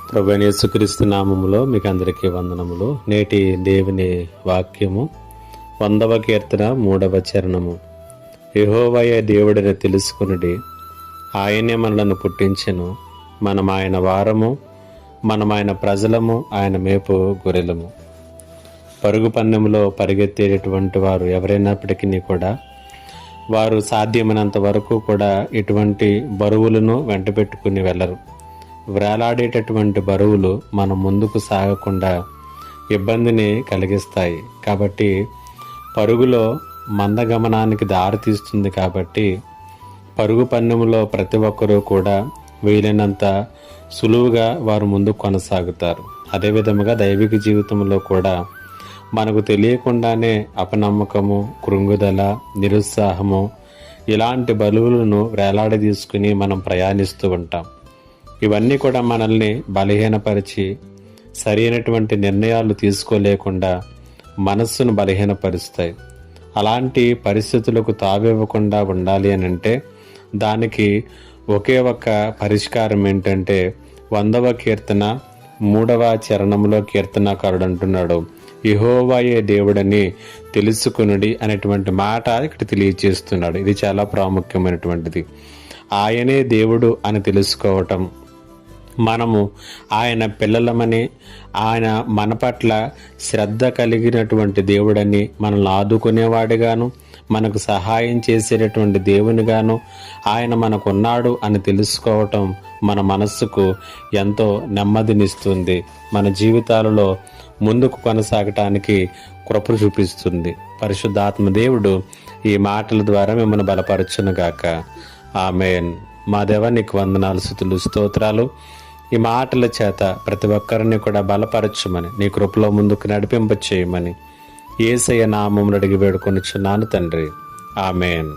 ప్రభువైన యేసుక్రీస్తు నామములో మీకు అందరికీ వందనములు. నేటి దేవుని వాక్యము 100వ కీర్తన 3వ చరణము. యెహోవాయే దేవుడని తెలుసుకొనుడి, ఆయనే మనలను పుట్టించెను, మనం ఆయన వారము, మనం ఆయన ప్రజలము, ఆయన మేపు గొర్రెలము. పరుగు పందెములో పరిగెత్తేటటువంటి వారు ఎవరైనప్పటికీ కూడా వారు సాధ్యమైనంత వరకు కూడా ఇటువంటి బరువులను వెంట పెట్టుకుని వెళ్ళరు. వేలాడేటటువంటి బరువులు మనం ముందుకు సాగకుండా ఇబ్బందిని కలిగిస్తాయి. కాబట్టి పరుగులో మందగమనానికి దారితీస్తుంది. కాబట్టి పరుగు పందెములో ప్రతి ఒక్కరూ కూడా వీలైనంత సులువుగా వారు ముందుకు కొనసాగుతారు. అదేవిధముగా దైవిక జీవితంలో కూడా మనకు తెలియకుండానే అపనమ్మకము, కృంగుదల, నిరుత్సాహము ఇలాంటి బరువులను వేలాడదీసుకుని మనం ప్రయాణిస్తూ ఉంటాం. ఇవన్నీ కూడా మనల్ని బలహీనపరిచి సరైనటువంటి నిర్ణయాలు తీసుకోలేకుండా మనస్సును బలహీనపరుస్తాయి. అలాంటి పరిస్థితులకు తావివ్వకుండా ఉండాలి అని అంటే దానికి ఒకే ఒక్క పరిష్కారం ఏంటంటే 100వ కీర్తన 3వ చరణంలో కీర్తనాకారుడు అంటున్నాడు, యెహోవాయే దేవుడని తెలుసుకొనుడి అనేటువంటి మాట ఇక్కడ తెలియజేస్తున్నాడు. ఇది చాలా ప్రాముఖ్యమైనటువంటిది. ఆయనే దేవుడు అని తెలుసుకోవటం, మనము ఆయన పిల్లలమని, ఆయన మన పట్ల శ్రద్ధ కలిగినటువంటి దేవుడని, మనల్ని ఆదుకునేవాడిగాను, మనకు సహాయం చేసేటటువంటి దేవునిగాను ఆయన మనకున్నాడు అని తెలుసుకోవటం మన మనస్సుకు ఎంతో నెమ్మదినిస్తుంది. మన జీవితాలలో ముందుకు కొనసాగటానికి కృప చూపిస్తుంది. పరిశుద్ధాత్మ దేవుడు ఈ మాటల ద్వారా మిమ్మల్ని బలపరచునుగాక. ఆమేన్. మా దేవా, నీకు వందనాలు, స్తుతులు, స్తోత్రాలు. ఈ మాటల చేత ప్రతి ఒక్కరిని కూడా బలపరచమని, నీ కృపలో ముందుకు నడిపింప చేయమని యేసయ్య నామములో అడిగి వేడుకొనుచున్నాను తండ్రి. ఆమేన్.